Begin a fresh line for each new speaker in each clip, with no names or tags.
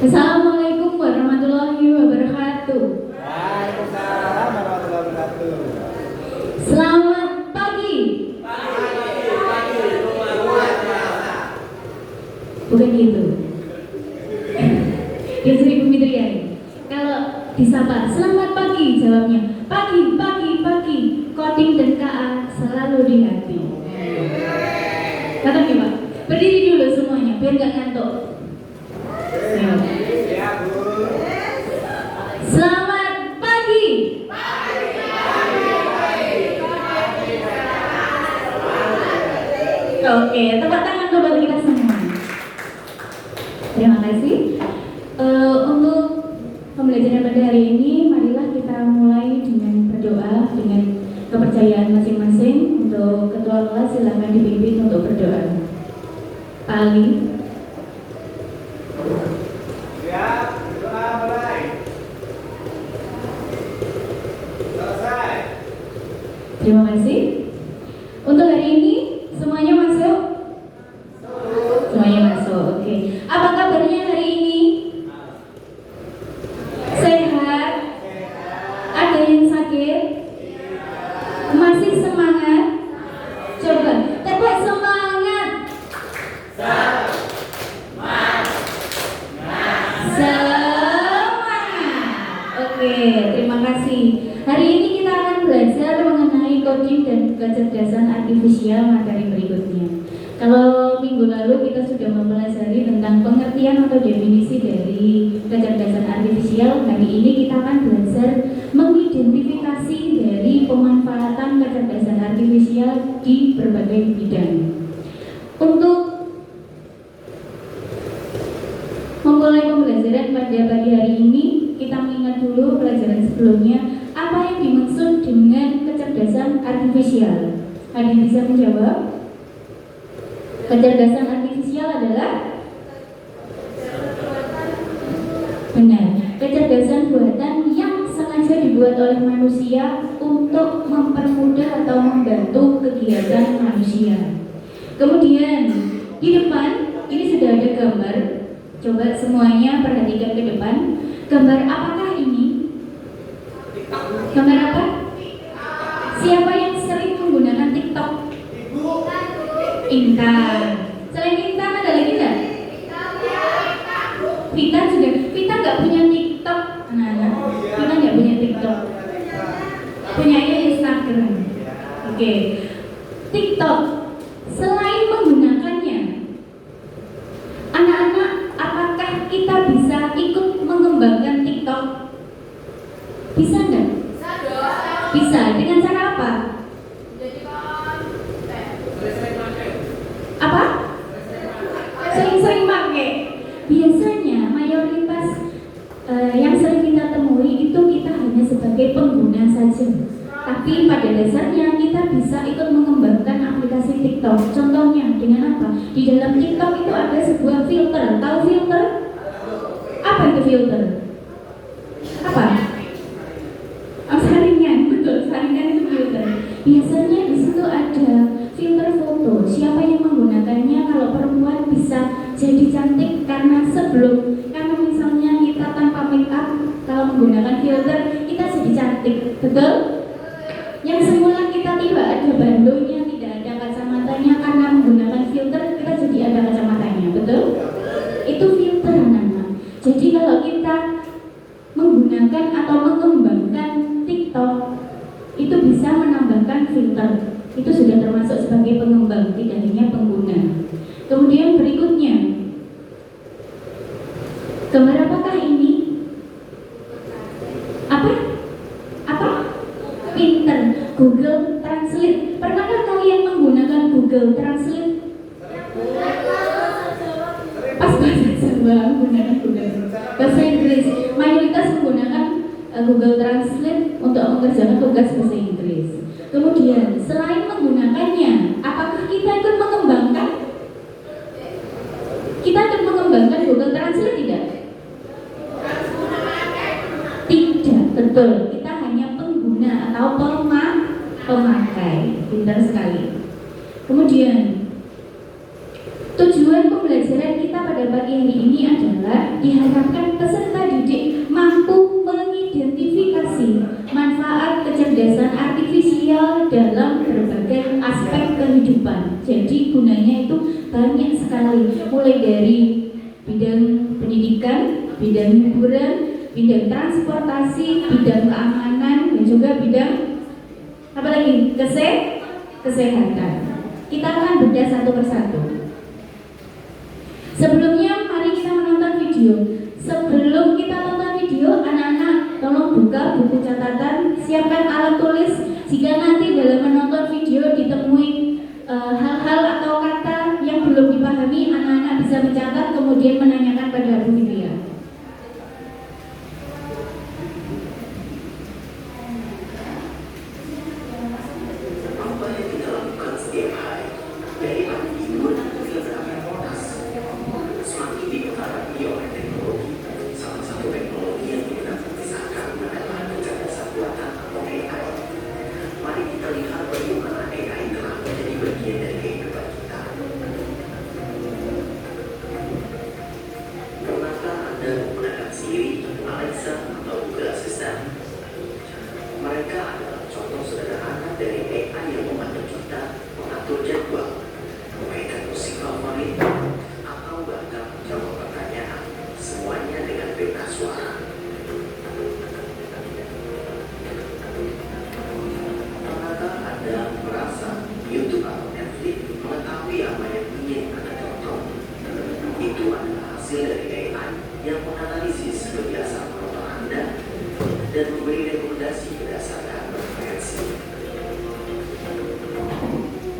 Assalamualaikum warahmatullahi wabarakatuh.
Waalaikumsalam warahmatullahi wabarakatuh.
Selamat pagi. Bukan gitu. Ya Ibu Fitriani. Kalau disapa selamat pagi, jawabnya pagi, pagi, pagi. Coding dan KA selalu di hati. Kata nih Pak, berdiri dulu semuanya biar nggak ngantuk. Selamat pagi. Oke, tepuk tangan buat kita semua. Terima kasih. Untuk pembelajaran pada hari ini, marilah kita mulai dengan berdoa dengan kepercayaan masing-masing. Untuk ketua kelas silakan dipimpin untuk berdoa. Pak Ali. Terima kasih. Untuk hari ini semuanya masuk? Semuanya masuk. Oke. Apa kabarnya hari ini? Sehat? Ada yang sakit? Masih semangat? Coba tepuk semangat. Semangat. Oke, terima kasih. Hari ini kita akan belajar mengenai coding dan kecerdasan artifisial materi berikutnya. Kalau minggu lalu kita sudah mempelajari tentang pengertian atau definisi dari kecerdasan artifisial, hari ini kita akan belajar mengidentifikasi dari pemanfaatan kecerdasan artifisial di berbagai bidang. Untuk memulai pembelajaran pada pagi hari ini, kita mengingat dulu pelajaran sebelumnya. Apa yang dimaksud dengan kecerdasan artifisial? Ada yang bisa menjawab? Kecerdasan artifisial adalah benar, kecerdasan buatan yang sengaja dibuat oleh manusia untuk mempermudah atau membantu kegiatan manusia. Kemudian di depan ini sudah ada gambar. Coba semuanya perhatikan ke depan. Gambar apakah ini? Gambar apa? Siapa yang sering menggunakan TikTok? Intan. Selain Intan ada lagi nggak? Vita juga. Vita nggak punya TikTok. Anak-anak. Vita nggak punya TikTok. Punyanya Instagram. Oke. TikTok. Selain menggunakannya, anak-anak, apakah kita bisa ikut mengembangkan TikTok? Bisa nggak? Bisa. Dengan cara apa? Apa? Sering-sering pakai. Biasanya mayoritas yang sering kita temui itu kita hanya sebagai pengguna saja. Tapi pada dasarnya kita bisa ikut mengembangkan aplikasi TikTok. Contohnya dengan apa? Di dalam TikTok itu ada sebuah filter. Tahu filter? Apa itu filter? Apa? Saringan, betul. Saringan itu filter. Biasanya di situ ada filter foto. Siapa yang menggunakannya? Kalau perempuan bisa jadi cantik karena misalnya kita tanpa make up, kalau menggunakan filter kita jadi cantik, betul? Yang semula kita tidak ada bandonya, tidak ada kacamatanya, karena menggunakan filter kita jadi ada kacamatanya, betul? Itu filter anak-anak. Jadi kalau kita menggunakan atau mengembangkan TikTok itu bisa menambahkan filter. Itu sudah termasuk sebagai pengembang, tidak hanya pengguna. Kemudian berikutnya, gambar apakah ini? Apa? Pinter. Google Translate. Pernahkah kalian menggunakan Google Translate? Pas bahasa Jawa menggunakan Google. Bahasa Inggris mayoritas menggunakan Google Translate untuk mengerjakan tugas bahasa Inggris. Kemudian selain menggunakannya, apakah kita ikut mengembangkan? Kita akan mengembangkan Google Translate tidak? Tidak, betul. Kita hanya pengguna atau pemakai. Pintar sekali. Kemudian tujuan pembelajaran kita pada pagi hari ini adalah diharapkan peserta didik mampu mengidentifikasi manfaat kecerdasan artifisial dalam berbagai aspek kehidupan. Jadi gunanya itu banyak sekali, mulai dari bidang pendidikan, bidang hiburan, bidang transportasi, bidang keamanan, dan juga bidang apa lagi? Kesehatan. Kita akan bedah satu persatu. Sebelumnya mari kita menonton video. Sebelum kita tonton video, anak-anak tolong buka buku catatan, siapkan alat tulis. Jika nanti dalam menonton video ditemui hal-hal atau kata yang belum dipahami, anak-anak bisa mencatat kemudian menanyakan pada Bu Fitria.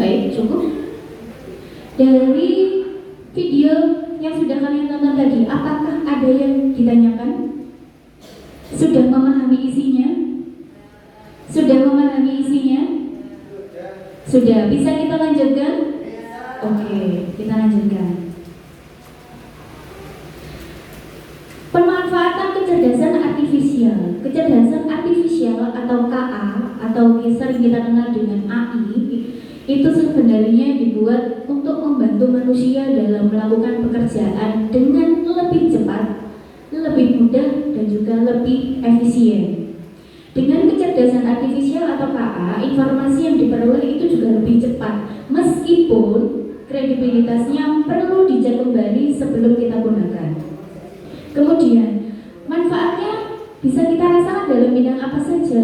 Baik, cukup. Dari video yang sudah kalian tonton tadi, apakah ada yang ditanyakan? Sudah memahami isinya? Sudah memahami isinya? Sudah. Bisa kita lanjutkan? Oke, kita lanjutkan. Pemanfaatan kecerdasan artifisial. Kecerdasan artifisial atau KA atau sering kita kenal dengan AI itu sebenarnya dibuat untuk membantu manusia dalam melakukan pekerjaan dengan lebih cepat, lebih mudah, dan juga lebih efisien. Dengan kecerdasan artifisial atau KA, informasi yang diperoleh itu juga lebih cepat, meskipun kredibilitasnya perlu dicek kembali sebelum kita gunakan. Kemudian, manfaatnya bisa kita rasakan dalam bidang apa saja.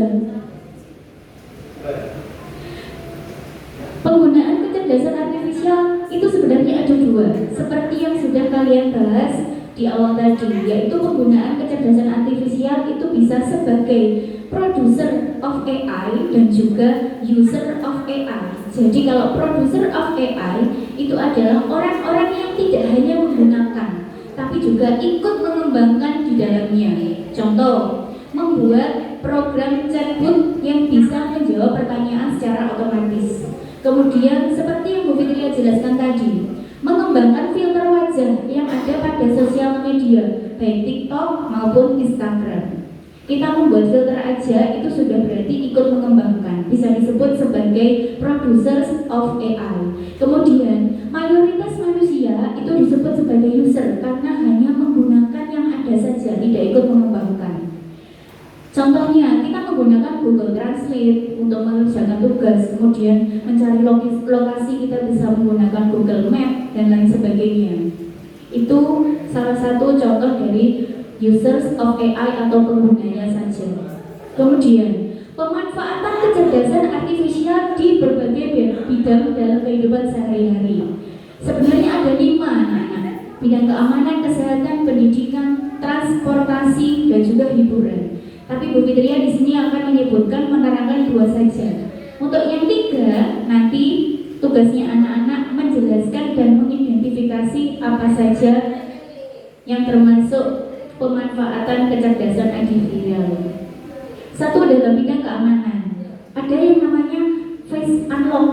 Penggunaan kecerdasan artifisial itu sebenarnya ada dua, seperti yang sudah kalian bahas di awal tadi, yaitu penggunaan kecerdasan artifisial itu bisa sebagai producer of AI dan juga user of AI. Jadi kalau producer of AI itu adalah orang-orang yang tidak hanya menggunakan, tapi juga ikut mengembangkan di dalamnya. Contoh, membuat program chatbot yang bisa menjawab pertanyaan secara otomatis. Kemudian seperti yang Bu Fitria jelaskan tadi, mengembangkan filter wajah yang ada pada sosial media, baik TikTok maupun Instagram. Kita membuat filter aja itu sudah berarti ikut mengembangkan, bisa disebut sebagai producers of AI. Kemudian mayoritas manusia itu disebut sebagai user karena hanya menggunakan yang ada saja, tidak ikut mengembangkan. Contohnya, kita menggunakan Google Translate untuk mengerjakan tugas, kemudian mencari lokasi kita bisa menggunakan Google Map dan lain sebagainya. Itu salah satu contoh dari users of AI atau penggunanya saja. Kemudian, pemanfaatan kecerdasan artifisial di berbagai bidang dalam kehidupan sehari-hari. Sebenarnya ada 5 anak-anak. Bidang keamanan, kesehatan, pendidikan, transportasi, dan juga hiburan. Tapi Bu Fitria di sini akan menyebutkan menerangkan 2 saja. Untuk yang 3 nanti tugasnya anak-anak menjelaskan dan mengidentifikasi apa saja yang termasuk pemanfaatan kecerdasan artifisial. Satu adalah bidang keamanan. Ada yang namanya face unlock.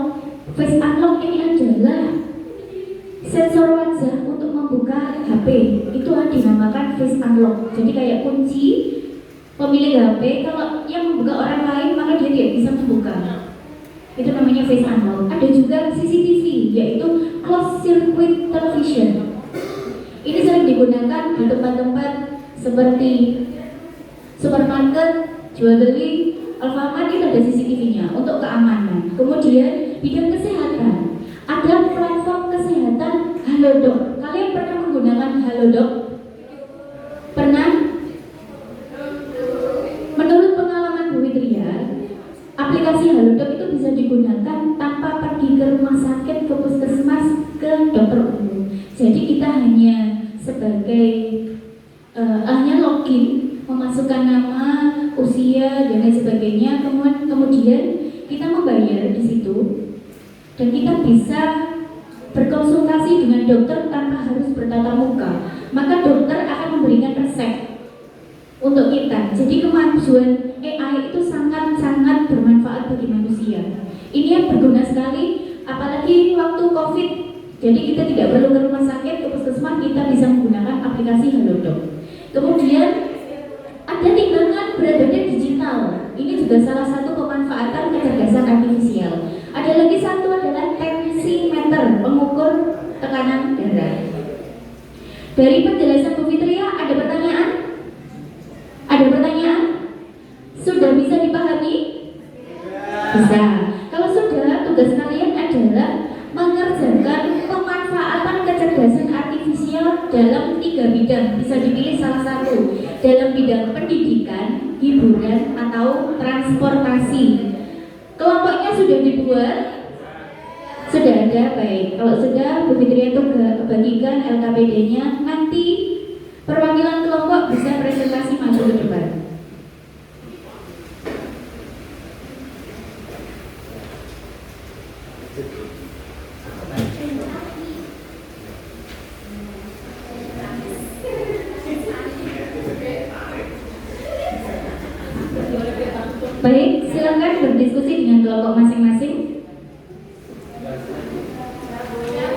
Face unlock ini adalah sensor wajah untuk membuka HP. Itu dinamakan face unlock. Jadi kayak kunci pemilik HP, kalau yang membuka orang lain maka dia tidak bisa membuka. Itu namanya face unlock. Ada juga CCTV, yaitu closed circuit television. Ini sering sering digunakan di tempat-tempat seperti supermarket, jual beli, Alfamart itu ada CCTV-nya untuk keamanan. Kemudian bidang kesehatan, ada platform kesehatan Halodoc. Kalian pernah menggunakan Halodoc? Pernah? Menurut pengalaman Bu Fitria, aplikasi Halodoc itu bisa digunakan tanpa pergi ke rumah sakit, ke puskesmas, ke dokter umum. Jadi kita hanya sebagai hanya login, memasukkan nama, usia, dan lain sebagainya. Kemudian kita membayar di situ, dan kita bisa berkonsultasi dengan dokter tanpa harus bertatap muka. Maka dokter akan memberikan resep untuk kita. Jadi kemajuan AI itu sangat-sangat bermanfaat bagi manusia. Ini yang berguna sekali, apalagi waktu COVID. Jadi kita tidak perlu ke rumah sakit, ke puskesmas, kita bisa menggunakan aplikasi Halodoc. Kemudian ada timbangan berat badan digital. Ini juga salah satu pemanfaatan kecerdasan artifisial. Ada lagi satu adalah tensimeter, pengukur tekanan darah. Dari penjelasan Bu Fitria, ada pertanyaan? Ada pertanyaan? Sudah bisa dipahami? Bisa. Kalau sudah, tugas kalian adalah mengerjakan pemanfaatan kecerdasan artifisial dalam 3 bidang. Bisa dipilih salah satu. Dalam bidang pendidikan, hiburan, atau transportasi. Kelompoknya sudah dibuat? Sudah ada, baik. Kalau sudah, Bu Fitria itu bagikan LKPD-nya. Nanti perwakilan kelompok bisa presentasi maju ke depan. Baik, silakan berdiskusi dengan kelompok masing-masing.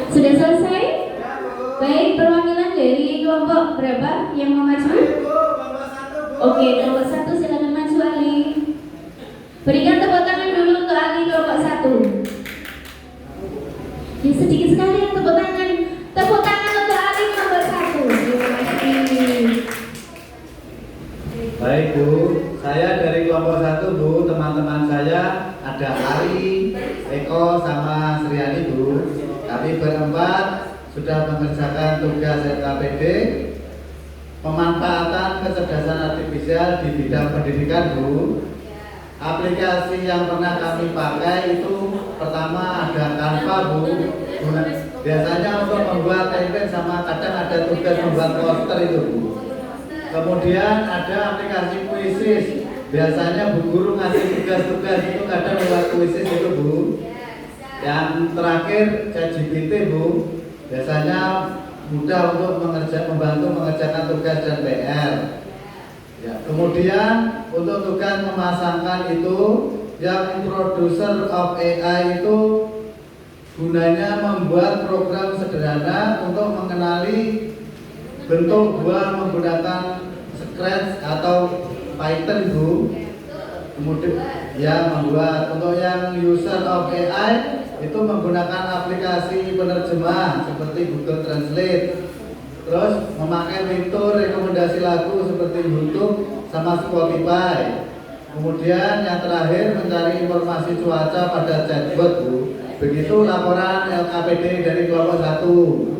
Sudah selesai? Baik, perwakilan dari kelompok berapa yang mau maju? Oke, kelompok 1 silakan maju, Ali. Berikan tepuk tangan dulu untuk Ali kelompok 1. Ya, sedikit sekali yang tepuk tangan. Tepuk tangan untuk Ali kelompok 1. Terima kasih.
Baik Bu, saya dari kelompok 1 Bu, teman-teman saya ada Ali, Eko, sama Sriani Bu. Kami berempat sudah mengerjakan tugas LKPD pemanfaatan kecerdasan artifisial di bidang pendidikan Bu. Aplikasi yang pernah kami pakai itu pertama ada Canva Bu. Biasanya untuk membuat template sama kadang ada tugas membuat poster itu Bu. Kemudian ada aplikasi Quizzes. Biasanya Bu Guru ngasih tugas-tugas itu kadang membuat Quizzes itu Bu. Yang terakhir ChatGPT Bu. Biasanya mudah untuk membantu mengerjakan tugas dan PR. Ya, kemudian untuk tugas memasangkan itu yang introducer of AI itu gunanya membuat program sederhana untuk mengenali bentuk buah menggunakan Scratch atau Python Bu. Kemudian ya membuat untuk yang user of AI itu menggunakan aplikasi penerjemah seperti Google Translate. Terus memakai fitur rekomendasi lagu seperti YouTube sama Spotify. Kemudian yang terakhir mencari informasi cuaca pada chatbot Bu. Begitu laporan LKPD dari kelompok 1.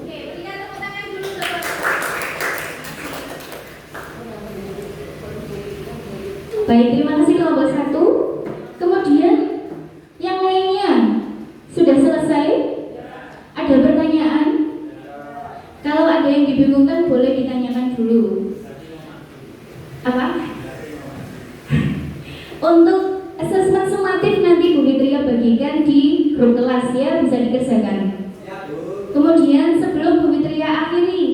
Baik, terima kasih kelompok 1. Kemudian yang lainnya sudah selesai? Ada pertanyaan? Kalau ada yang dibingungkan boleh ditanyakan dulu. Apa? Untuk asesmen sumatif nanti Bu Fitria bagikan di grup kelas ya, bisa dikerjakan. Kemudian sebelum Bu Fitria akhiri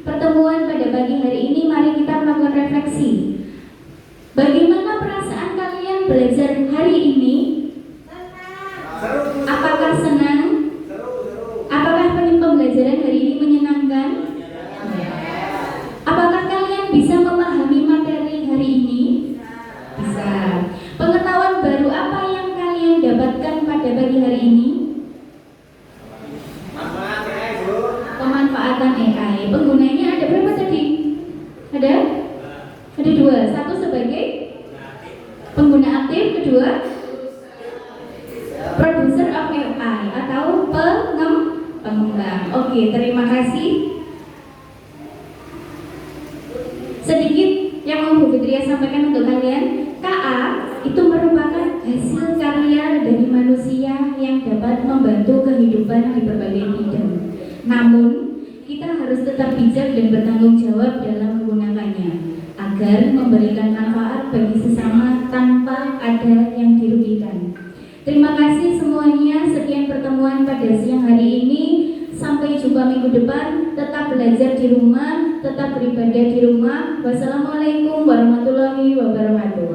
pertemuan pada pagi hari ini, mari kita melakukan refleksi. Bagaimana perasaan kalian belajar hari ini? Apakah senang? Apakah pembelajaran hari ini menyenangkan? Apakah kalian bisa memahami materi hari ini? Bisa. Pengetahuan baru apa yang kalian dapatkan pada pagi hari ini? Pemanfaatan AI. Penggunanya ada berapa Ada? Ada dua. Satu sebagai pengguna aktif, kedua producer of AI atau pengembang. Oke, terima kasih. Sedikit yang mau Bu Fitria sampaikan untuk kalian, KA itu merupakan hasil karya dari manusia yang dapat membantu kehidupan di berbagai bidang. Namun, kita harus tetap bijak dan bertanggung jawab dalam menggunakannya agar memberikan manfaat bagi sesama tanpa ada yang dirugikan. Terima kasih semuanya. Sekian pertemuan pada siang hari ini. Sampai jumpa minggu depan. Tetap belajar di rumah, tetap beribadah di rumah. Wassalamualaikum warahmatullahi wabarakatuh.